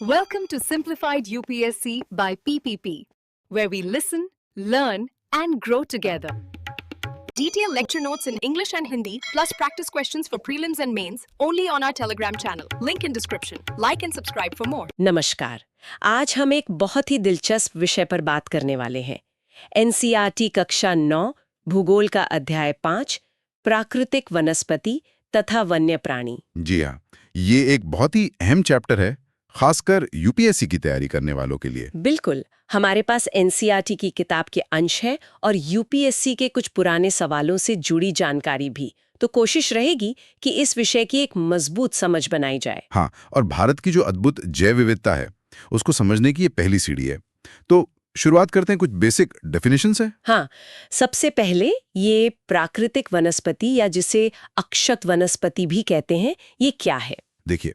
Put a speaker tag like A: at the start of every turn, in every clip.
A: Welcome to Simplified UPSC by PPP, where we listen, learn, and grow together. Detailed lecture notes in English and Hindi, plus practice questions for prelims and mains, only on our Telegram channel. Link in description. Like and subscribe for more.
B: नमस्कार। आज हम एक बहुत ही दिलचस्प विषय पर बात करने वाले हैं। एनसीईआरटी कक्षा 9 भूगोल का अध्याय 5 प्राकृतिक वनस्पति तथा वन्य प्राणी।
C: जी हाँ, ये एक बहुत ही अहम चैप्टर है, खासकर यूपीएससी की तैयारी करने वालों के लिए।
B: बिल्कुल, हमारे पास एनसीईआरटी की किताब के अंश है और यूपीएससी के कुछ पुराने सवालों से जुड़ी जानकारी भी। तो कोशिश रहेगी कि इस विषय की एक मजबूत समझ बनाई जाए।
C: हाँ, और भारत की जो अद्भुत जैव विविधता है उसको समझने की ये पहली सीढ़ी है। तो शुरुआत करते हैं, कुछ बेसिक डेफिनेशंस है।
B: हाँ, सबसे पहले ये प्राकृतिक वनस्पति या जिसे अक्षत वनस्पति भी कहते हैं, ये क्या है?
C: देखिए,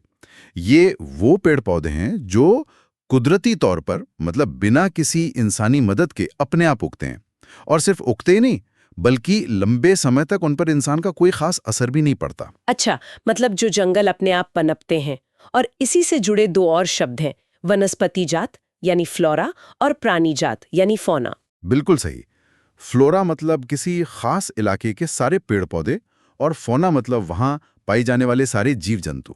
C: ये वो पेड़ पौधे हैं जो कुदरती तौर पर, मतलब बिना किसी इंसानी मदद के अपने आप उगते हैं, और सिर्फ उगते ही नहीं बल्कि लंबे समय तक उन पर इंसान का कोई खास असर भी नहीं पड़ता।
B: अच्छा, मतलब जो जंगल अपने आप पनपते हैं। और इसी से जुड़े दो और शब्द हैं, वनस्पति जात यानी फ्लोरा और प्राणी जात यानी फौना।
C: बिल्कुल सही। फ्लोरा मतलब किसी खास इलाके के सारे पेड़ पौधे, और फौना मतलब वहां पाए जाने वाले सारे जीव जंतु।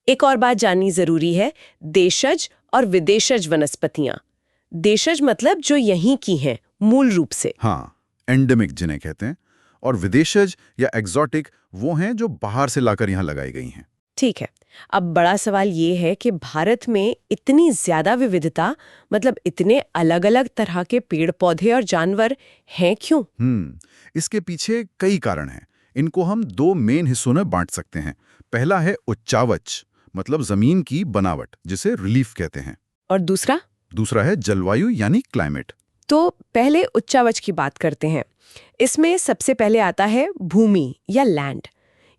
B: एक और बात जाननी जरूरी है, देशज और विदेशज वनस्पतियां। देशज मतलब जो यहीं की हैं मूल रूप से।
C: हाँ, एंडेमिक जिन्हें कहते हैं, और विदेशज या एक्सोटिक वो हैं जो बाहर से लाकर यहाँ लगाई गई हैं।
B: ठीक है, अब बड़ा सवाल ये है कि भारत में इतनी ज्यादा विविधता, मतलब इतने अलग अलग तरह के पेड़ पौधे और जानवर हैं क्यों?
C: इसके पीछे कई कारण हैं। इनको हम दो मेन हिस्सों में बांट सकते हैं। पहला है उच्चावच, मतलब जमीन की बनावट, जिसे रिलीफ कहते हैं।
B: और दूसरा
C: है जलवायु यानी क्लाइमेट।
B: तो पहले उच्चावच की बात करते हैं। इसमें सबसे पहले आता है भूमि या लैंड।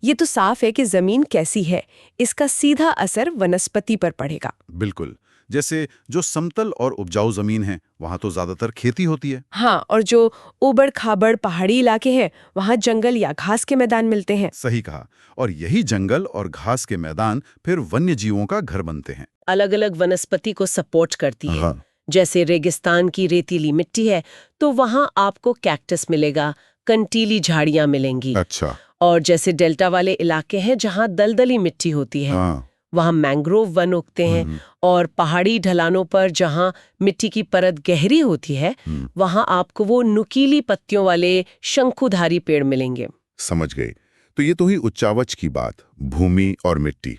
B: ये तो साफ है कि जमीन कैसी है, इसका सीधा असर वनस्पति पर पड़ेगा।
C: बिल्कुल, जैसे जो समतल और उपजाऊ जमीन है वहां तो ज्यादातर खेती होती है।
B: हाँ, और जो ऊबड़ खाबड़ पहाड़ी इलाके हैं वहाँ जंगल या घास के मैदान मिलते हैं।
C: सही कहा। और यही जंगल और घास के मैदान फिर वन्य जीवों का घर बनते हैं।
B: अलग अलग वनस्पति को सपोर्ट करती है।
C: हाँ।
B: जैसे रेगिस्तान की रेतीली मिट्टी है तो वहाँ आपको कैक्टस मिलेगा, कंटीली झाड़ियाँ मिलेंगी।
C: अच्छा।
B: और जैसे डेल्टा वाले इलाके हैं जहाँ दलदली मिट्टी होती है,
C: हाँ।
B: वहाँ मैंग्रोव वन उगते हैं। और पहाड़ी ढलानों पर जहाँ मिट्टी की परत गहरी होती है वहाँ आपको वो नुकीली पत्तियों वाले शंकुधारी पेड़ मिलेंगे।
C: समझ गए। तो ये तो ही उच्चावच की बात, भूमि और मिट्टी।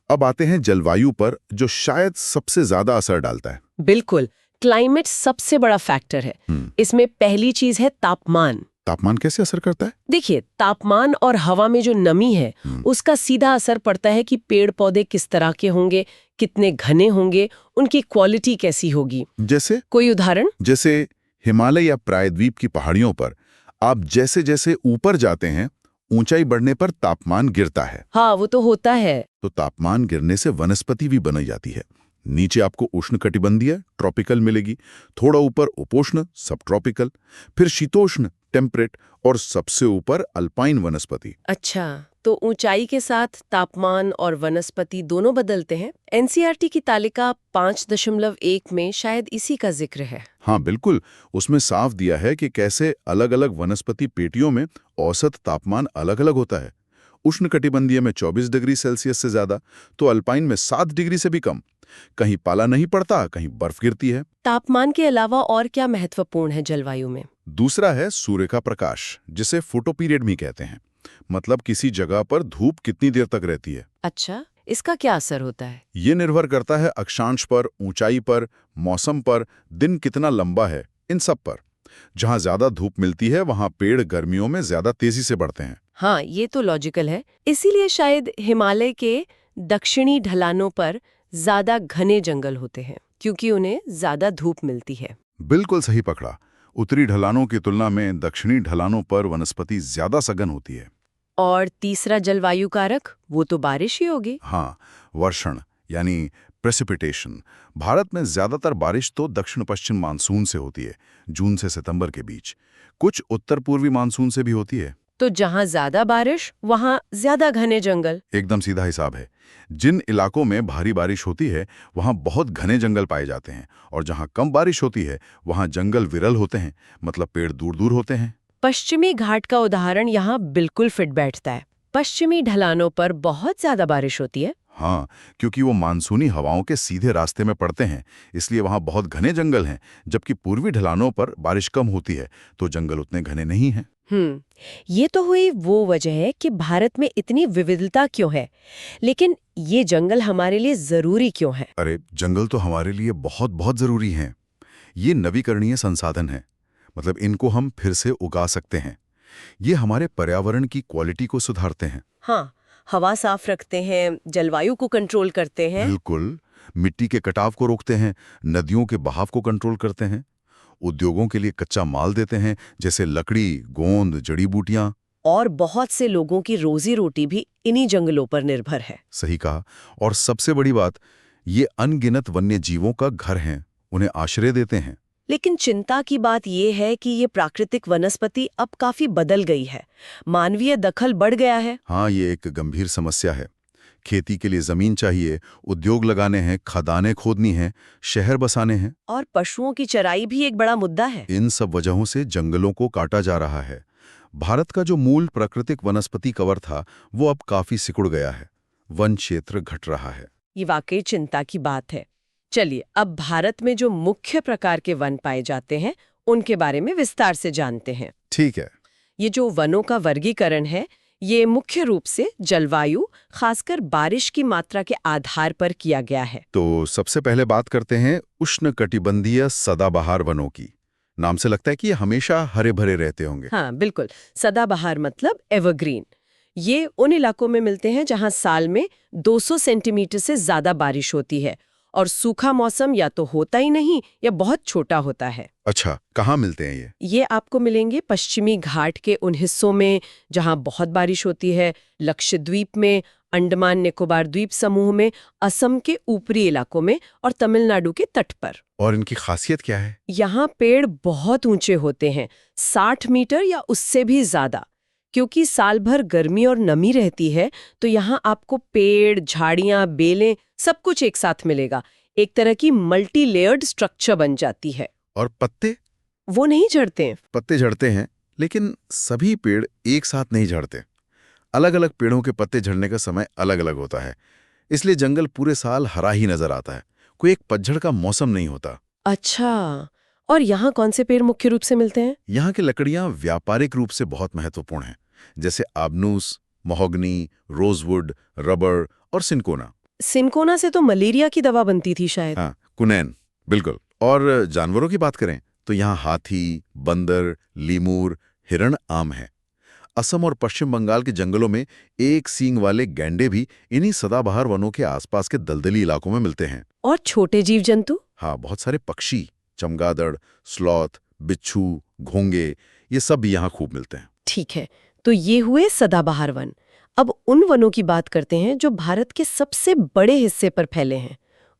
C: अब आते हैं जलवायु पर, जो शायद सबसे ज्यादा असर डालता है।
B: बिल्कुल, क्लाइमेट सबसे बड़ा फैक्टर है। इसमें पहली चीज है तापमान।
C: तापमान कैसे असर करता है?
B: देखिए, तापमान और हवा में जो नमी है उसका सीधा असर पड़ता है कि पेड़ पौधे किस तरह के होंगे, कितने घने होंगे, उनकी क्वालिटी कैसी होगी।
C: जैसे
B: कोई उदाहरण?
C: जैसे हिमालय या प्रायद्वीप की पहाड़ियों पर आप जैसे जैसे ऊपर जाते हैं, ऊंचाई बढ़ने पर तापमान गिरता है।
B: हाँ, वो तो होता है।
C: तो तापमान गिरने से वनस्पति भी बनाई जाती है। नीचे आपको उष्णकटिबंधीय ट्रॉपिकल मिलेगी, थोड़ा ऊपर उपोष्ण सब ट्रॉपिकल, फिर शीतोष्ण टेम्परेट, और सबसे ऊपर अल्पाइन वनस्पति।
B: अच्छा, तो ऊंचाई के साथ तापमान और वनस्पति दोनों बदलते हैं। एनसीईआरटी की तालिका 5.1 में शायद इसी का जिक्र है।
C: हाँ बिल्कुल, उसमें साफ दिया है कि कैसे अलग अलग वनस्पति पेटियों में औसत तापमान अलग अलग होता है। उष्णकटिबंधीय में 24 डिग्री सेल्सियस से ज्यादा, तो अल्पाइन में 7 डिग्री से भी कम। कहीं पाला नहीं पड़ता, कहीं बर्फ गिरती है।
B: तापमान के अलावा और क्या महत्वपूर्ण है जलवायु में?
C: दूसरा है सूर्य का प्रकाश, जिसे फोटोपीरियड भी कहते हैं। मतलब किसी जगह पर धूप कितनी देर तक रहती है।
B: अच्छा, इसका क्या असर होता है?
C: ये निर्भर करता है अक्षांश पर, ऊंचाई पर, मौसम पर, दिन कितना लंबा है, इन सब पर। जहां ज्यादा धूप मिलती है वहां पेड़ गर्मियों में ज्यादा तेजी से बढ़ते हैं।
B: हाँ, ये तो लॉजिकल है। इसीलिए शायद हिमालय के दक्षिणी ढलानों पर ज्यादा घने जंगल होते हैं, क्योंकि उन्हें ज्यादा धूप मिलती है।
C: बिल्कुल सही पकड़ा। उत्तरी ढलानों की तुलना में दक्षिणी ढलानों पर वनस्पति ज्यादा सघन होती है।
B: और तीसरा जलवायु कारक, वो तो बारिश ही होगी।
C: हाँ, वर्षण यानी प्रेसिपिटेशन। भारत में ज्यादातर बारिश तो दक्षिण पश्चिम मानसून से होती है, जून से सितंबर के बीच। कुछ उत्तर पूर्वी मानसून से भी होती है।
B: तो जहाँ ज्यादा बारिश वहाँ ज्यादा घने जंगल।
C: एकदम सीधा हिसाब है। जिन इलाकों में भारी बारिश होती है वहाँ बहुत घने जंगल पाए जाते हैं, और जहाँ कम बारिश होती है वहाँ जंगल विरल होते हैं, मतलब पेड़ दूर दूर होते हैं।
B: पश्चिमी घाट का उदाहरण यहाँ बिल्कुल फिट बैठता है। पश्चिमी ढलानों पर बहुत ज्यादा बारिश होती है।
C: हाँ, क्योंकि वो मानसूनी हवाओं के सीधे रास्ते में पड़ते हैं, इसलिए वहाँ बहुत घने जंगल हैं। जबकि पूर्वी ढलानों पर बारिश कम होती है तो जंगल उतने घने नहीं हैं।
B: ये तो हुई वो वजह है कि भारत में इतनी विविधता क्यों है। लेकिन ये जंगल हमारे लिए जरूरी क्यों है?
C: अरे, जंगल तो हमारे लिए बहुत बहुत जरूरी हैं। ये नवीकरणीय संसाधन हैं, मतलब इनको हम फिर से उगा सकते हैं। ये हमारे पर्यावरण की क्वालिटी को सुधारते हैं।
B: हाँ, हवा साफ रखते हैं, जलवायु को कंट्रोल करते हैं।
C: बिल्कुल, मिट्टी के कटाव को रोकते हैं, नदियों के बहाव को कंट्रोल करते हैं, उद्योगों के लिए कच्चा माल देते हैं, जैसे लकड़ी, गोंद, जड़ी बूटियां।
B: और बहुत से लोगों की रोजी रोटी भी इन्हीं जंगलों पर निर्भर है।
C: सही कहा। और सबसे बड़ी बात, ये अनगिनत वन्य जीवों का घर हैं, उन्हें आश्रय देते हैं।
B: लेकिन चिंता की बात यह है कि ये प्राकृतिक वनस्पति अब काफी बदल गई है। मानवीय दखल बढ़ गया है।
C: हाँ, ये एक गंभीर समस्या है। खेती के लिए जमीन चाहिए, उद्योग लगाने हैं, खदानें खोदनी हैं, शहर बसाने हैं।
B: और पशुओं की चराई भी एक बड़ा मुद्दा है।
C: इन सब वजहों से जंगलों को काटा जा रहा है। भारत का जो मूल प्राकृतिक वनस्पति कवर था वो अब काफी सिकुड़ गया है। वन क्षेत्र घट रहा है।
B: ये वाकई चिंता की बात है। चलिए, अब भारत में जो मुख्य प्रकार के वन पाए जाते हैं उनके बारे में विस्तार से जानते हैं।
C: ठीक है।
B: ये जो वनों का वर्गीकरण है, ये मुख्य रूप से जलवायु, खासकर बारिश की मात्रा के आधार पर किया गया है।
C: तो सबसे पहले बात करते हैं उष्णकटिबंधीय सदाबहार वनों की। नाम से लगता है कि ये हमेशा हरे भरे रहते होंगे।
B: हाँ, बिल्कुल। सदाबहार मतलब एवरग्रीन। ये उन इलाकों में मिलते हैं जहां साल में 200 सेंटीमीटर से ज्यादा बारिश होती है और सूखा मौसम या तो होता ही नहीं या बहुत छोटा होता है।
C: अच्छा, कहाँ मिलते हैं ये?
B: ये आपको मिलेंगे पश्चिमी घाट के उन हिस्सों में जहां बहुत बारिश होती है, लक्षद्वीप में, अंडमान निकोबार द्वीप समूह में, असम के ऊपरी इलाकों में और तमिलनाडु के तट पर।
C: और इनकी खासियत क्या है?
B: यहाँ पेड़ बहुत ऊंचे होते हैं, 60 मीटर या उससे भी ज्यादा। क्योंकि साल भर गर्मी और नमी रहती है तो यहाँ आपको पेड़, झाड़ियां, बेलें सब कुछ एक साथ मिलेगा। एक तरह की मल्टी लेयर्ड स्ट्रक्चर बन जाती है।
C: और पत्ते?
B: वो नहीं झड़ते हैं।
C: पत्ते झड़ते हैं, लेकिन सभी पेड़ एक साथ नहीं झड़ते। अलग अलग पेड़ों के पत्ते झड़ने का समय अलग अलग होता है, इसलिए जंगल पूरे साल हरा ही नजर आता है। कोई एक पतझड़ का मौसम नहीं होता।
B: अच्छा, और यहाँ कौन से पेड़ मुख्य रूप से मिलते हैं?
C: यहाँ की लकड़ियां व्यापारिक रूप से बहुत महत्वपूर्ण हैं, जैसे आबनूस, महोगनी, रोजवुड, रबर और सिनकोना।
B: सिनकोना से तो मलेरिया की दवा बनती थी शायद।
C: हाँ, कुनैन, बिल्कुल। और जानवरों की बात करें तो यहाँ हाथी, बंदर, लीमूर, हिरण आम है। असम और पश्चिम बंगाल के जंगलों में एक सींग वाले गैंडे भी इन्हीं सदाबहार वनों के आसपास के दलदली इलाकों में मिलते हैं।
B: और छोटे जीव जंतु?
C: हाँ, बहुत सारे पक्षी, चमगादड़, स्लॉथ, बिच्छू, घोंगे, ये सब भी यहाँ खूब मिलते हैं।
B: ठीक है, तो ये हुए सदाबहार वन। अब उन वनों की बात करते हैं जो भारत के सबसे बड़े हिस्से पर फैले हैं,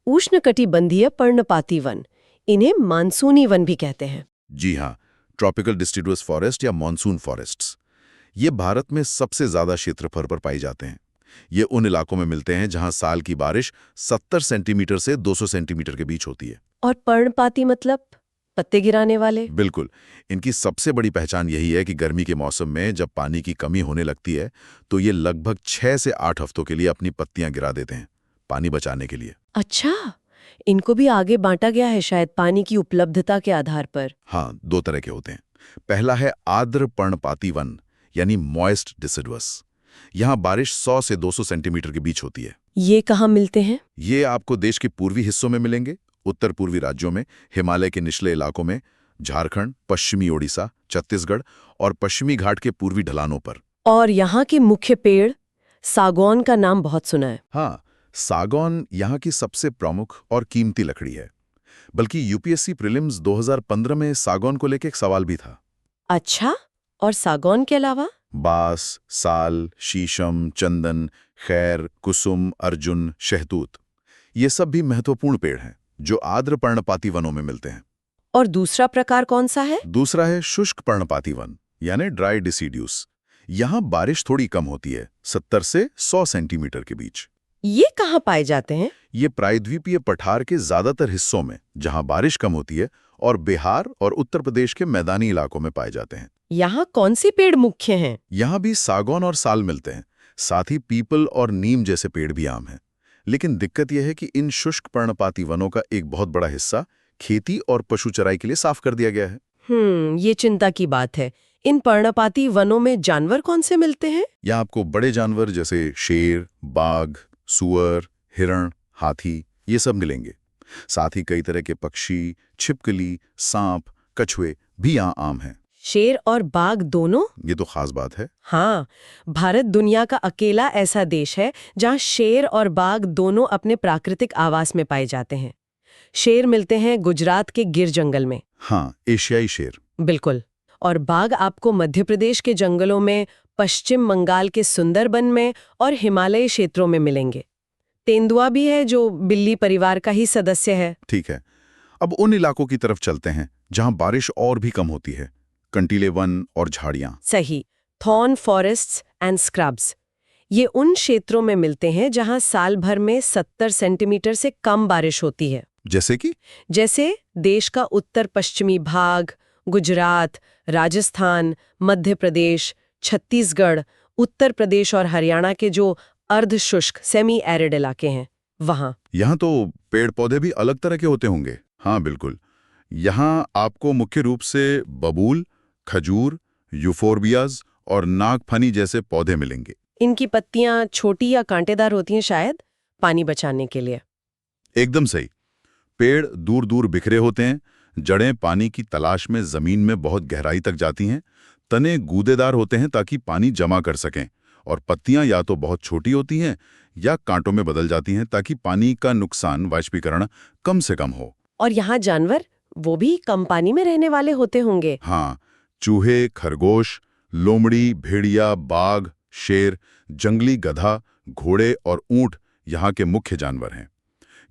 B: उष्णकटिबंधीय पर्णपाती वन। इन्हें मानसूनी वन भी कहते हैं।
C: जी हाँ, ट्रॉपिकल डिसिडुअस फॉरेस्ट या मॉनसून फॉरेस्ट्स। ये भारत में सबसे ज्यादा क्षेत्रफल पर पाई जाते हैं। ये उन इलाकों में मिलते हैं जहां साल की बारिश 70 सेंटीमीटर से 200 सेंटीमीटर के बीच होती है।
B: और पर्णपाती मतलब पत्ते गिराने वाले?
C: बिल्कुल। इनकी सबसे बड़ी पहचान यही है कि गर्मी के मौसम में जब पानी की कमी होने लगती है तो ये लगभग 6 से 8 हफ्तों के लिए अपनी पत्तियां गिरा देते हैं, पानी बचाने के लिए।
B: अच्छा, इनको भी आगे बांटा गया है शायद पानी की उपलब्धता के आधार पर।
C: हाँ, 2 तरह के होते हैं। पहला है आर्द्र पर्णपाती वन, यानी मॉइस्ट डिसिडुअस। यहाँ बारिश 100 से 200 सेंटीमीटर के बीच होती है।
B: ये कहाँ मिलते हैं?
C: ये आपको देश के पूर्वी हिस्सों में मिलेंगे, उत्तर पूर्वी राज्यों में, हिमालय के निचले इलाकों में, झारखंड, पश्चिमी ओडिशा, छत्तीसगढ़ और पश्चिमी घाट के पूर्वी ढलानों पर।
B: और यहाँ के मुख्य पेड़? सागौन का नाम बहुत सुना है।
C: हाँ, सागौन यहाँ की सबसे प्रमुख और कीमती लकड़ी है। बल्कि यूपीएससी प्रीलिम्स 2015 में सागौन को लेकर एक सवाल भी था।
B: अच्छा, और सागौन के अलावा?
C: बांस, साल, शीशम, चंदन, खैर, कुसुम, अर्जुन, शहतूत, ये सब भी महत्वपूर्ण पेड़ हैं जो आर्द्र पर्णपाती वनों में मिलते हैं।
B: और दूसरा प्रकार कौन सा है?
C: दूसरा है शुष्क पर्णपाती वन, यानी ड्राई डिसिड्यूस। यहाँ बारिश थोड़ी कम होती है, 70 से 100 सेंटीमीटर के बीच।
B: ये कहाँ पाए जाते हैं?
C: ये प्रायद्वीपीय पठार के ज्यादातर हिस्सों में, जहाँ बारिश कम होती है, और बिहार और उत्तर प्रदेश के मैदानी इलाकों में पाए जाते हैं।
B: यहाँ कौन सी पेड़ मुख्य हैं?
C: यहाँ भी सागौन और साल मिलते हैं, साथ ही पीपल और नीम जैसे पेड़ भी आम हैं। लेकिन दिक्कत यह है कि इन शुष्क पर्णपाती वनों का एक बहुत बड़ा हिस्सा खेती और पशु चराई के लिए साफ कर दिया गया है।
B: ये चिंता की बात है। इन पर्णपाती वनों में जानवर कौन से मिलते हैं?
C: यहाँ आपको बड़े जानवर जैसे शेर, बाघ, सुअर, हिरण, हाथी ये सब मिलेंगे। साथ ही कई तरह के पक्षी, छिपकली, सांप, कछुए भी यहाँ आम हैं।
B: शेर और बाघ दोनों?
C: ये तो खास बात है।
B: हाँ, भारत दुनिया का अकेला ऐसा देश है जहाँ शेर और बाघ दोनों अपने प्राकृतिक आवास में पाए जाते हैं। शेर मिलते हैं गुजरात के गिर जंगल में।
C: हाँ, एशियाई शेर।
B: बिल्कुल। और बाघ आपको मध्य प्रदेश के जंगलों में, पश्चिम बंगाल के सुंदरबन में और हिमालयी क्षेत्रों में मिलेंगे। तेंदुआ भी है जो बिल्ली परिवार का ही सदस्य है।
C: ठीक है, अब उन इलाकों की तरफ चलते हैं जहाँ बारिश और भी कम होती है, कंटीले वन और झाड़ियाँ।
B: सही, थॉर्न फॉरेस्ट्स एंड स्क्रब्स। ये उन क्षेत्रों में मिलते हैं जहां साल भर में 70 सेंटीमीटर से कम बारिश होती है। जैसे देश का उत्तर पश्चिमी भाग, गुजरात, राजस्थान, मध्य प्रदेश, छत्तीसगढ़, उत्तर प्रदेश और हरियाणा के जो अर्धशुष्क सेमी एरिड इलाके हैं वहां।
C: यहाँ तो पेड़ पौधे भी अलग तरह के होते होंगे। हाँ बिल्कुल, यहाँ आपको मुख्य रूप से बबूल, खजूर, यूफोर्बियाज और नागफनी जैसे पौधे मिलेंगे।
B: इनकी पत्तियां छोटी या कांटेदार होती हैं, शायद पानी बचाने के लिए।
C: एकदम सही। पेड़ दूर दूर बिखरे होते हैं, जड़ें पानी की तलाश में जमीन में बहुत गहराई तक जाती हैं, तने गूदेदार होते हैं ताकि पानी जमा कर सकें, और पत्तियां या तो बहुत छोटी होती हैं या कांटों में बदल जाती हैं ताकि पानी का नुकसान, वाष्पीकरण कम से कम हो।
B: और यहाँ जानवर, वो भी कम पानी में रहने वाले होते होंगे।
C: हाँ, चूहे, खरगोश, लोमड़ी, भेड़िया, बाघ, शेर, जंगली गधा, घोड़े और ऊंट यहाँ के मुख्य जानवर हैं।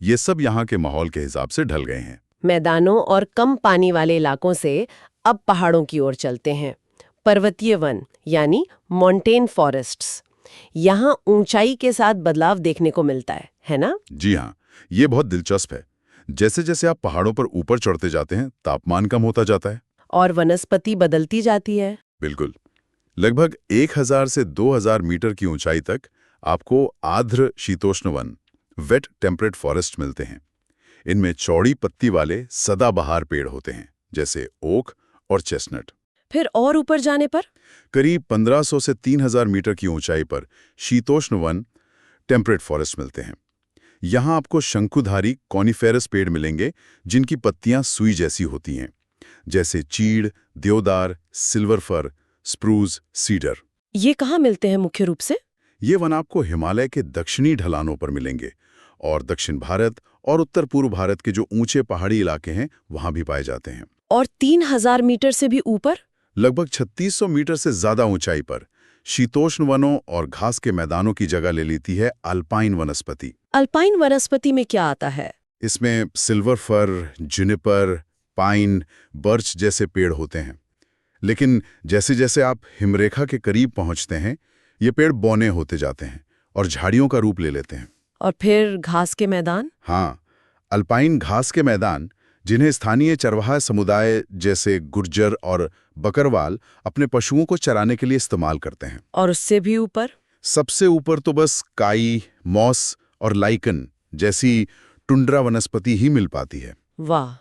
C: ये सब यहाँ के माहौल के हिसाब से ढल गए हैं।
B: मैदानों और कम पानी वाले इलाकों से अब पहाड़ों की ओर चलते हैं। पर्वतीय वन यानी मॉन्टेन फॉरेस्ट्स। यहाँ ऊंचाई के साथ बदलाव देखने को मिलता है ना?
C: जी हाँ, ये बहुत दिलचस्प है। जैसे जैसे आप पहाड़ों पर ऊपर चढ़ते जाते हैं, तापमान कम होता जाता है
B: और वनस्पति बदलती जाती है।
C: बिल्कुल। लगभग 1000 से 2000 मीटर की ऊंचाई तक आपको आर्द्र शीतोष्ण वन, वेट टेम्परेट फॉरेस्ट मिलते हैं। इनमें चौड़ी पत्ती वाले सदाबहार पेड़ होते हैं, जैसे ओक और चेस्टनट।
B: फिर और ऊपर जाने पर
C: करीब 1500 से 3000 मीटर की ऊंचाई पर शीतोष्ण वन, टेम्परेट फॉरेस्ट मिलते हैं। यहाँ आपको शंकुधारी कॉनिफेरस पेड़ मिलेंगे जिनकी पत्तियां सुई जैसी होती हैं, जैसे चीड़, देवदार, सिल्वर फर, स्प्रूस, सीडर।
B: ये कहाँ मिलते हैं मुख्य रूप से?
C: ये वन आपको हिमालय के दक्षिणी ढलानों पर मिलेंगे और दक्षिण भारत और उत्तर पूर्व भारत के जो ऊंचे पहाड़ी इलाके हैं वहां भी पाए जाते हैं।
B: और 3000 मीटर से भी ऊपर
C: लगभग 3600 मीटर से ज्यादा ऊंचाई पर शीतोष्ण वनों और घास के मैदानों की जगह ले लेती है अल्पाइन वनस्पति।
B: अल्पाइन वनस्पति में क्या आता है?
C: इसमें silver fir, juniper, pine, birch जैसे पेड़ होते हैं। लेकिन जैसे जैसे आप हिमरेखा के करीब पहुंचते हैं, ये पेड़ बौने होते जाते हैं और झाड़ियों का रूप ले लेते हैं।
B: और फिर घास के मैदान?
C: हाँ, अल्पाइन घास के मैदान, जिन्हें स्थानीय चरवाहा समुदाय जैसे गुर्जर और बकरवाल अपने पशुओं को चराने के लिए इस्तेमाल करते हैं।
B: और उससे भी ऊपर?
C: सबसे ऊपर तो बस काई, मॉस और लाइकन जैसी टुंड्रा वनस्पति ही मिल पाती है।
B: वाह,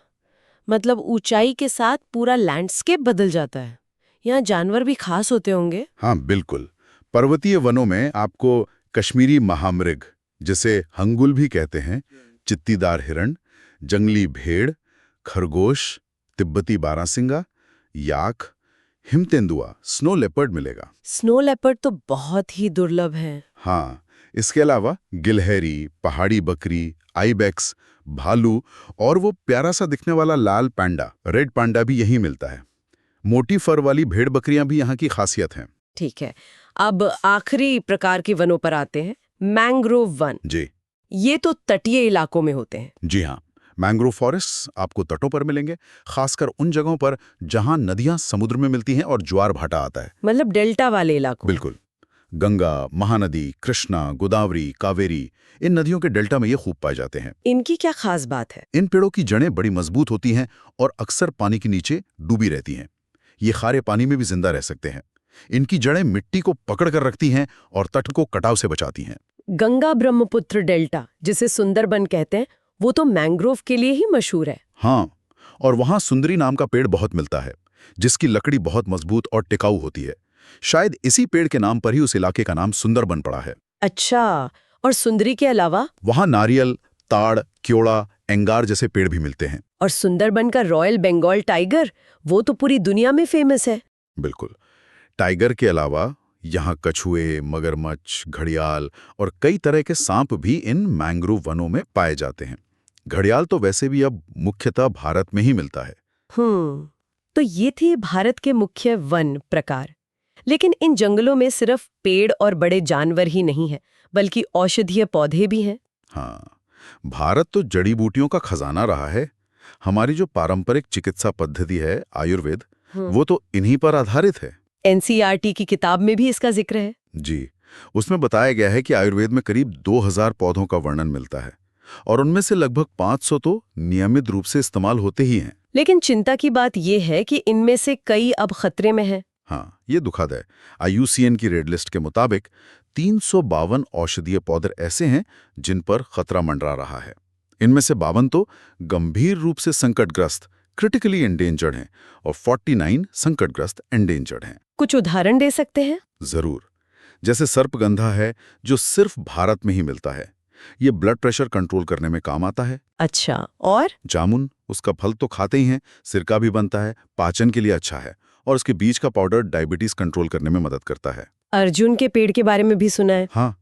B: मतलब ऊंचाई के साथ पूरा लैंडस्केप बदल जाता है। यहाँ जानवर भी खास होते होंगे।
C: हाँ बिल्कुल। पर्वतीय वनों में आपको कश्मीरी महामृग, जिसे हंगुल भी कहते हैं, चित्तीदार हिरण, जंगली भेड़, खरगोश, तिब्बती बारासिंगा, याक, हिमतेंदुआ, स्नो लेपर्ड मिलेगा।
B: स्नो लेपर्ड तो बहुत ही दुर्लभ है।
C: हाँ, इसके अलावा गिलहरी, पहाड़ी बकरी, आइबेक्स, भालू और वो प्यारा सा दिखने वाला लाल पांडा, रेड पांडा भी यहीं मिलता है। मोटी फर वाली भेड़ बकरियां भी यहाँ की खासियत हैं।
B: ठीक है, अब आखिरी प्रकार के वनों पर आते हैं, मैंग्रोव वन।
C: जी।
B: ये तो तटीय इलाकों में होते हैं।
C: जी हाँ, मैंग्रोव फॉरेस्ट आपको तटों पर मिलेंगे, खासकर उन जगहों पर जहां नदियां समुद्र में मिलती हैं और ज्वार भाटा आता है।
B: मतलब डेल्टा वाले इलाकों।
C: बिल्कुल। गंगा, महानदी, कृष्णा, गोदावरी, कावेरी, इन नदियों के डेल्टा में ये खूब पाए जाते हैं।
B: इनकी क्या खास बात है?
C: इन पेड़ों की जड़ें बड़ी मजबूत होती हैं और अक्सर पानी के नीचे डूबी रहती हैं। ये खारे पानी में भी जिंदा रह सकते हैं। इनकी जड़ें मिट्टी को पकड़ कर रखती हैं और तट को कटाव से बचाती हैं।
B: गंगा ब्रह्मपुत्र डेल्टा, जिसे सुंदरबन कहते हैं, वो तो मैंग्रोव के लिए ही मशहूर है।
C: हाँ, और वहां सुंदरी नाम का पेड़ बहुत मिलता है, जिसकी लकड़ी बहुत मजबूत और टिकाऊ होती है। शायद इसी पेड़ के नाम पर ही उस इलाके का नाम सुंदरबन पड़ा है।
B: अच्छा, और सुंदरी के अलावा?
C: वहां नारियल, ताड़, क्योड़ा, एंगार जैसे पेड़ भी मिलते हैं।
B: और सुंदरबन का रॉयल बंगाल टाइगर, वो तो पूरी दुनिया में फेमस है।
C: बिल्कुल। टाइगर के अलावा यहाँ कछुए, मगरमच्छ, घड़ियाल और कई तरह के सांप भी इन मैंग्रोव वनों में पाए जाते हैं। घड़ियाल तो वैसे भी अब मुख्यतः भारत में ही मिलता है।
B: तो ये थे भारत के मुख्य वन प्रकार। लेकिन इन जंगलों में सिर्फ पेड़ और बड़े जानवर ही नहीं है, बल्कि औषधीय पौधे भी हैं।
C: हाँ, भारत तो जड़ी बूटियों का खजाना रहा है। हमारी जो पारंपरिक चिकित्सा पद्धति है आयुर्वेद, वो तो इन्हीं पर आधारित है।
B: एनसीईआरटी की किताब में भी इसका जिक्र है।
C: जी, उसमें बताया गया है कि आयुर्वेद में करीब 2000 पौधों का वर्णन मिलता है और उनमें से लगभग 500 तो नियमित रूप से इस्तेमाल होते ही हैं।
B: लेकिन चिंता की बात यह है कि इनमें से कई अब खतरे में हैं।
C: हाँ, ये दुखद है। IUCN की रेड लिस्ट के मुताबिक 352 औषधीय पौधे ऐसे हैं जिन पर खतरा मंडरा रहा है। इनमें से 52 तो गंभीर रूप से संकटग्रस्त, क्रिटिकली एंडेंजर्ड हैं और 49 संकटग्रस्त एंडेंजर्ड हैं।
B: कुछ उदाहरण दे सकते हैं?
C: जरूर। जैसे सर्पगंधा है, जो सिर्फ भारत में ही मिलता है। ये ब्लड प्रेशर कंट्रोल करने में काम आता है।
B: अच्छा, और?
C: जामुन, उसका फल तो खाते ही हैं, सिरका भी बनता है, पाचन के लिए अच्छा है और उसके बीज का पाउडर डायबिटीज कंट्रोल करने में मदद करता है।
B: अर्जुन के पेड़ के बारे में भी सुना है।
C: हाँ,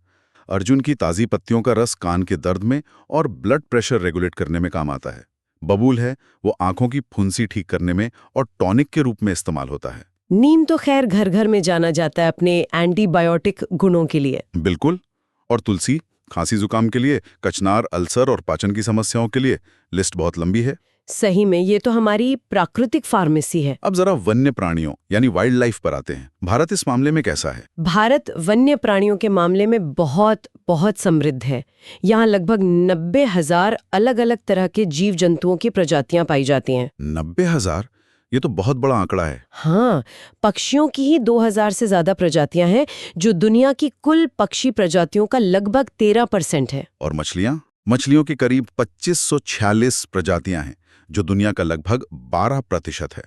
C: अर्जुन की ताज़ी पत्तियों का रस कान के दर्द में और ब्लड प्रेशर रेगुलेट करने में काम आता है। बबूल है, वो आंखों की फुंसी ठीक करने में और टॉनिक के रूप में इस्तेमाल होता है।
B: नीम तो खैर घर घर में जाना जाता है अपने एंटीबायोटिक गुणों के लिए।
C: बिल्कुल। और तुलसी, खांसी जुकाम के लिए, कचनार, अल्सर और पाचन की समस्याओं के लिए। लिस्ट बहुत लंबी है।
B: सही में ये तो हमारी प्राकृतिक फार्मेसी है।
C: अब जरा वन्य प्राणियों यानी वाइल्ड लाइफ पर आते हैं। भारत इस मामले में कैसा है?
B: भारत वन्य प्राणियों के मामले में बहुत बहुत समृद्ध है। यहाँ लगभग 90,000 अलग अलग तरह के जीव जंतुओं की प्रजातियां पाई जाती हैं।
C: 90,000? ये तो बहुत बड़ा आंकड़ा है।
B: हाँ, पक्षियों की ही 2000 से ज्यादा प्रजातियां हैं, जो दुनिया की कुल पक्षी प्रजातियों का लगभग 13% है।
C: और मछलियां? मछलियों की करीब 2546 प्रजातियां हैं, जो दुनिया का लगभग 12% है।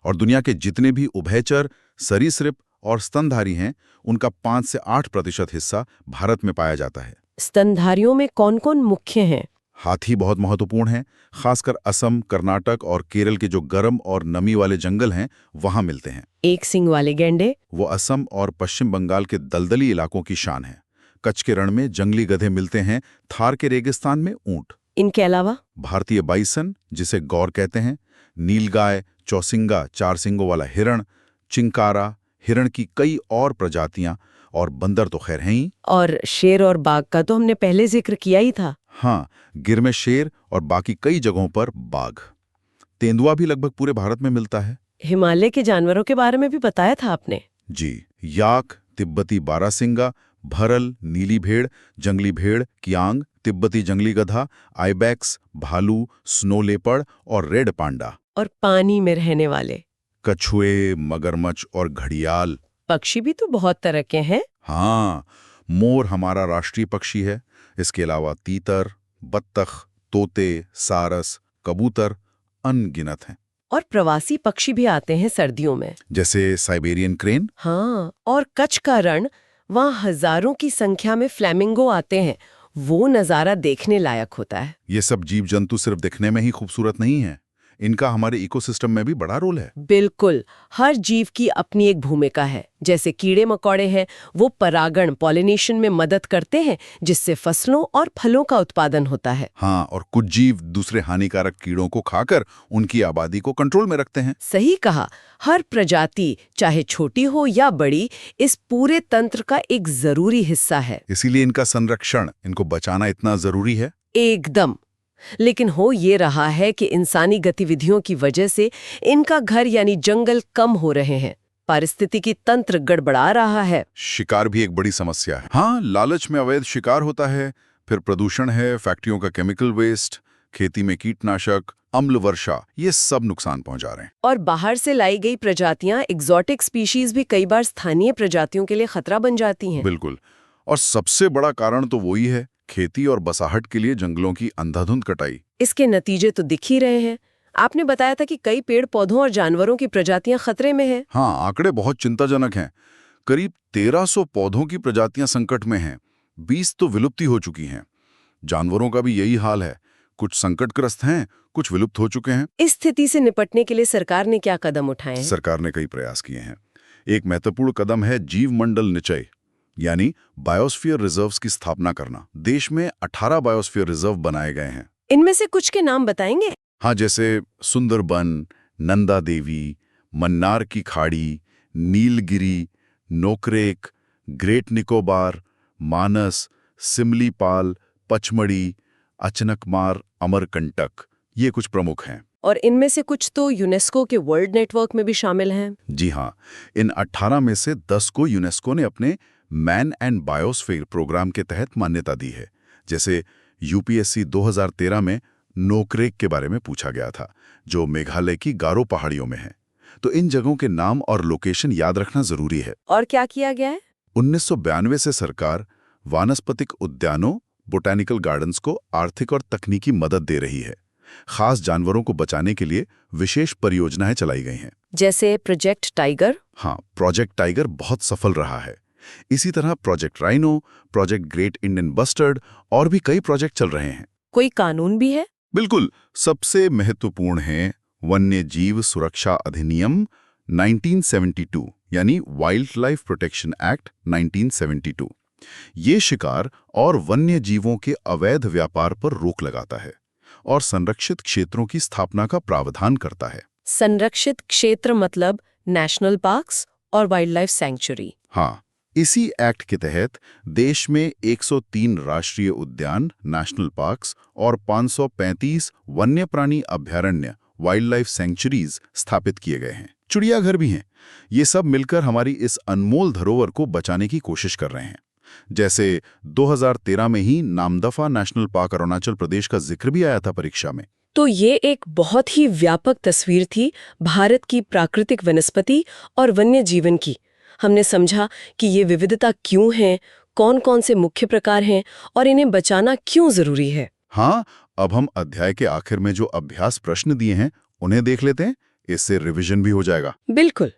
C: और दुनिया के जितने भी उभयचर, सरीसृप और स्तनधारी हैं, उनका 5 से 8% हिस्सा भारत में पाया जाता है।
B: स्तनधारियों में कौन-कौन मुख्य हैं?
C: हाथी बहुत महत्वपूर्ण हैं, खासकर असम, कर्नाटक और केरल के जो गर्म और नमी वाले जंगल हैं, वहां मिलते हैं।
B: एक सींग वाले गैंडे?
C: वो असम और पश्चिम बंगाल के दलदली इलाकों की शान है। कच्छ के रण में जंगली गधे मिलते हैं, थार के रेगिस्तान में ऊंट।
B: इनके अलावा?
C: भारतीय बाइसन, जिसे गौर कहते हैं, नीलगाय, चौसिंगा, 4 सींगों वाला हिरण, चिंकारा, हिरण की कई और प्रजातियां, और बंदर तो खैर हैं ही।
B: और शेर और बाघ का तो हमने पहले जिक्र किया ही था।
C: हाँ, गिर में शेर और बाकी कई जगहों पर बाघ। तेंदुआ भी लगभग पूरे भारत में मिलता है।
B: हिमालय के जानवरों के बारे में भी बताया था आपने।
C: जी, याक, तिब्बती बारासिंगा, भरल, नीली भेड़, जंगली भेड़, कियांग, तिब्बती जंगली गधा, आइबैक्स, भालू, स्नो लेपर्ड और रेड पांडा।
B: और पानी में रहने वाले
C: कछुए, मगरमच्छ और घड़ियाल।
B: पक्षी भी तो बहुत तरह के हैं।
C: हाँ, मोर हमारा राष्ट्रीय पक्षी है। इसके अलावा तीतर, बत्तख, तोते, सारस, कबूतर अनगिनत हैं।
B: और प्रवासी पक्षी भी आते हैं सर्दियों में,
C: जैसे साइबेरियन क्रेन।
B: हाँ, और कच्छ का रण, वहाँ हजारों की संख्या में फ्लैमिंगो आते हैं। वो नज़ारा देखने लायक होता है।
C: ये सब जीव जंतु सिर्फ दिखने में ही खूबसूरत नहीं है, इनका हमारे इकोसिस्टम में भी बड़ा रोल है।
B: बिल्कुल, हर जीव की अपनी एक भूमिका है। जैसे कीड़े मकोड़े हैं, वो परागण पॉलिनेशन में मदद करते हैं, जिससे फसलों और फलों का उत्पादन होता है।
C: हाँ, और कुछ जीव दूसरे हानिकारक कीड़ों को खाकर उनकी आबादी को कंट्रोल में रखते हैं।
B: सही कहा, हर प्रजाति, चाहे छोटी हो या बड़ी, इस पूरे तंत्र का एक जरूरी हिस्सा है।
C: इसीलिए इनका संरक्षण, इनको बचाना इतना जरूरी है।
B: एकदम। लेकिन हो ये रहा है कि इंसानी गतिविधियों की वजह से इनका घर यानी जंगल कम हो रहे हैं, पारिस्थितिकी तंत्र गड़बड़ा रहा है।
C: शिकार भी एक बड़ी समस्या है। हाँ, लालच में अवैध शिकार होता है, फिर प्रदूषण है, फैक्ट्रियों का केमिकल वेस्ट, खेती में कीटनाशक, अम्ल वर्षा, ये सब नुकसान पहुंचा रहे हैं।
B: और बाहर से लाई गई प्रजातियां, एग्जॉटिक स्पीशीज भी कई बार स्थानीय प्रजातियों के लिए खतरा बन जाती हैं।
C: बिल्कुल। और सबसे बड़ा कारण तो वही है, खेती और बसाहट के लिए जंगलों की अंधाधुंध कटाई।
B: इसके नतीजे तो दिख ही रहे हैं। आपने बताया था कि कई पेड़ पौधों और जानवरों की प्रजातियां खतरे में हैं।
C: हाँ, आंकड़े बहुत चिंताजनक हैं। करीब 1300 पौधों की प्रजातियां संकट में हैं, 20 तो विलुप्ति हो चुकी हैं। जानवरों का भी यही हाल है, कुछ संकटग्रस्त हैं, कुछ विलुप्त हो चुके हैं।
B: इस स्थिति से निपटने के लिए सरकार ने क्या कदम उठाए हैं?
C: सरकार ने कई प्रयास किए हैं। एक महत्वपूर्ण कदम है जीव मंडल निचय, यानी बायोस्फीयर रिजर्व्स की स्थापना करना। देश में 18 बायोस्फीयर रिजर्व बनाए गए हैं।
B: इनमें से कुछ के नाम बताएंगे?
C: हाँ, जैसे सुंदरबन, नंदा देवी, मन्नार की खाड़ी, नीलगिरी, नोकरेक, ग्रेट निकोबार, मानस, सिमलीपाल, पचमढ़ी, अचनकमार, अमरकंटक, ये कुछ प्रमुख हैं।
B: और इनमें से कुछ तो यूनेस्को के वर्ल्ड नेटवर्क में भी शामिल हैं।
C: जी हाँ, इन 18 में से 10 को यूनेस्को ने अपने मैन एंड बायोस्फीयर प्रोग्राम के तहत मान्यता दी है। जैसे यूपीएससी 2013 में नोकरेक के बारे में पूछा गया था, जो मेघालय की गारो पहाड़ियों में है। तो इन जगहों के नाम और लोकेशन याद रखना जरूरी है।
B: और क्या किया गया है?
C: 1992 से सरकार वानस्पतिक उद्यानों, बोटैनिकल गार्डन्स को आर्थिक और तकनीकी मदद दे रही है। खास जानवरों को बचाने के लिए विशेष परियोजनाएं चलाई गई हैं।
B: जैसे प्रोजेक्ट टाइगर?
C: हाँ, प्रोजेक्ट टाइगर बहुत सफल रहा है। इसी तरह project rhino, project great Indian bustard और भी कई प्रोजेक्ट चल रहे हैं।
B: कोई कानून भी है?
C: बिल्कुल, सबसे महत्वपूर्ण है वन्य जीव सुरक्षा अधिनियम 1972, यानी वाइल्ड लाइफ प्रोटेक्शन एक्ट 1972। ये शिकार और वन्य जीवों के अवैध व्यापार पर रोक लगाता है और संरक्षित क्षेत्रों की स्थापना का प्रावधान करता है।
B: संरक्षित क्षेत्र मतलब नेशनल पार्क्स और वाइल्ड लाइफ सैंक्चुरी।
C: हाँ, इसी एक्ट के तहत देश में 103 राष्ट्रीय उद्यान, नेशनल पार्क्स और 535 वन्य प्राणी अभयारण्य, वाइल्ड लाइफ सैंक्चुरीज स्थापित किए गए हैं। चिड़ियाघर भी हैं। ये सब मिलकर हमारी इस अनमोल धरोहर को बचाने की कोशिश कर रहे हैं। जैसे 2013 में ही नामदफा नेशनल पार्क अरुणाचल प्रदेश का जिक्र भी आया था परीक्षा में।
B: तो ये एक बहुत ही व्यापक तस्वीर थी भारत की प्राकृतिक वनस्पति और वन्य जीवन की। हमने समझा कि ये विविधता क्यों है, कौन-कौन से मुख्य प्रकार हैं और इन्हें बचाना क्यों जरूरी है।
C: हाँ, अब हम अध्याय के आखिर में जो अभ्यास प्रश्न दिए हैं उन्हें देख लेते हैं। इससे रिवीजन भी हो जाएगा।
B: बिल्कुल।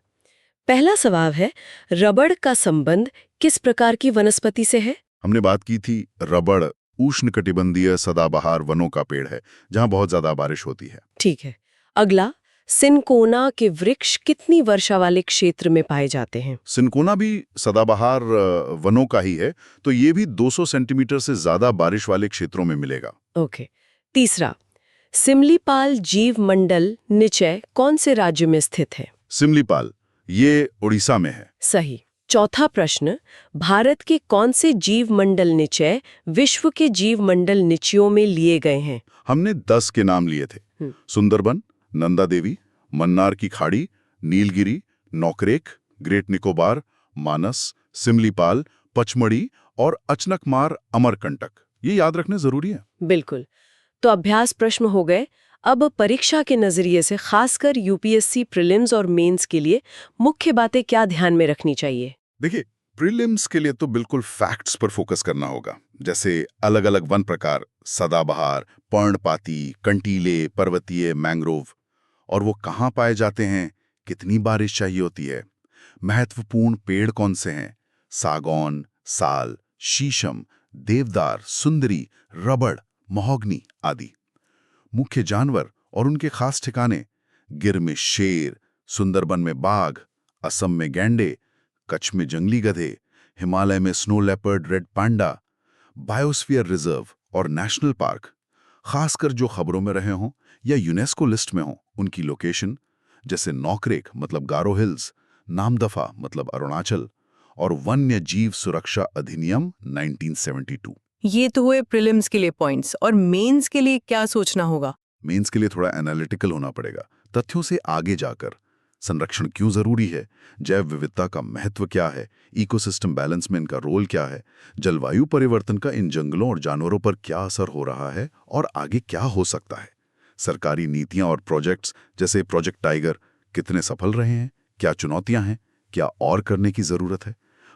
B: पहला सवाल है, रबड़ का संबंध किस प्रकार की वनस्पति से है?
C: हमने बात की थी रबड़ उष्णकटिबंधीय सदाबहार वनों का पेड़ है, जहां बहुत ज्यादा बारिश होती है।
B: ठीक है। अगला, सिनकोना के वृक्ष कितनी वर्षा वाले क्षेत्र में पाए जाते हैं?
C: सिनकोना भी सदाबहार वनों का ही है, तो ये भी 200 सेंटीमीटर से ज्यादा बारिश वाले क्षेत्रों में मिलेगा।
B: ओके। तीसरा, सिमलीपाल जीव मंडल निचय कौन से राज्य में स्थित है?
C: सिमलीपाल, ये उड़ीसा में है।
B: सही। चौथा प्रश्न, भारत के कौन से जीव मंडल निचय विश्व के जीव मंडल निचयों में लिए गए हैं?
C: हमने 10 के नाम लिए थे। सुंदरबन, नंदा देवी, मन्नार की खाड़ी, नीलगिरी, नौकरेक, ग्रेट निकोबार, मानस, सिमलीपाल, पचमढ़ी और अचनकमार, अमरकंटक। ये याद रखने जरूरी है।
B: बिल्कुल। तो अभ्यास प्रश्न हो गए। अब परीक्षा के नजरिए से खासकर यूपीएससी प्रीलिम्स और मेंस के लिए मुख्य बातें क्या ध्यान में रखनी चाहिए?
C: देखिए, प्रीलिम्स के लिए तो बिल्कुल फैक्ट्स पर फोकस करना होगा। जैसे अलग अलग वन प्रकार, सदाबहार, पर्णपाती, कंटीले, पर्वतीय, मैंग्रोव, और वो कहाँ पाए जाते हैं, कितनी बारिश चाहिए होती है, महत्वपूर्ण पेड़ कौन से हैं, सागौन, साल, शीशम, देवदार, सुंदरी, रबड़, महोगनी आदि। मुख्य जानवर और उनके खास ठिकाने, गिर में शेर, सुंदरबन में बाघ, असम में गैंडे, कच्छ में जंगली गधे, हिमालय में snow leopard, red panda, biosphere reserve और नेशनल पार्क, खासकर जो खबरों में रहे हों या यूनेस्को लिस्ट में हों, उनकी लोकेशन, जैसे नौकरेक मतलब गारो हिल्स, नामदफा मतलब अरुणाचल और वन्य जीव सुरक्षा अधिनियम 1972।
D: ये तो हुए प्रीलिम्स के लिए पॉइंट्स, और मेंस के लिए क्या सोचना होगा?
C: मेंस के लिए थोड़ा एनालिटिकल होना पड़ेगा, तथ्यों से आगे जाकर। संरक्षण क्यों जरूरी है, जैव विविधता का महत्व क्या है, इकोसिस्टम बैलेंस में इनका रोल क्या है, जलवायु परिवर्तन का इन जंगलों और जानवरों पर क्या असर हो रहा है और आगे क्या हो सकता है। सरकारी नीतियां और प्रोजेक्ट्स जैसे प्रोजेक्ट टाइगर कितने सफल रहे हैं, क्या चुनौतियां हैं, क्या और करने की जरूरत है।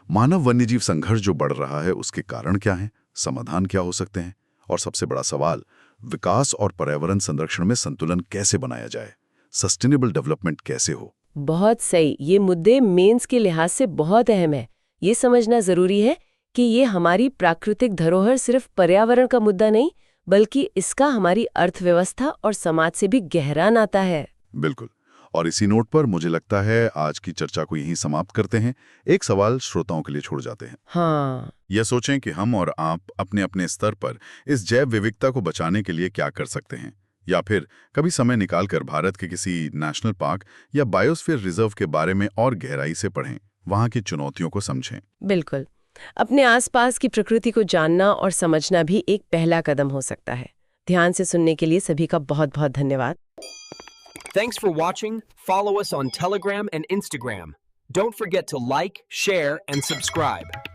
C: मानव वन्यजीव संघर्ष जो बढ़ रहा है उसके कारण क्या हैं, समाधान क्या हो सकते हैं, और सबसे बड़ा सवाल, विकास और पर्यावरण संरक्षण में संतुलन कैसे बनाया जाए, सस्टेनेबल डेवलपमेंट कैसे हो।
B: बहुत सही। ये मुद्दे मेंस के लिहाज से बहुत अहम है। ये समझना जरूरी है कि ये हमारी प्राकृतिक धरोहर सिर्फ पर्यावरण का मुद्दा नहीं, बल्कि इसका हमारी अर्थव्यवस्था और समाज से भी गहरा नाता है।
C: बिल्कुल। और इसी नोट पर मुझे लगता है आज की चर्चा को यहीं समाप्त करते हैं। एक सवाल श्रोताओं के लिए छोड़ जाते हैं।
B: हाँ,
C: यह सोचें कि हम और आप अपने अपने स्तर पर इस जैव विविधता को बचाने के लिए क्या कर सकते हैं, या फिर कभी समय निकालकर भारत के किसी नेशनल पार्क या बायोस्फीयर रिजर्व के बारे में और गहराई से पढ़ें, वहां की चुनौतियों को समझें।
B: बिल्कुल। अपने आसपास की प्रकृति को जानना और समझना भी एक पहला कदम हो सकता है। ध्यान से सुनने के लिए सभी का बहुत बहुत धन्यवाद।
E: Thanks for watching. Follow us on Telegram and Instagram. Don't forget to like, share, and subscribe.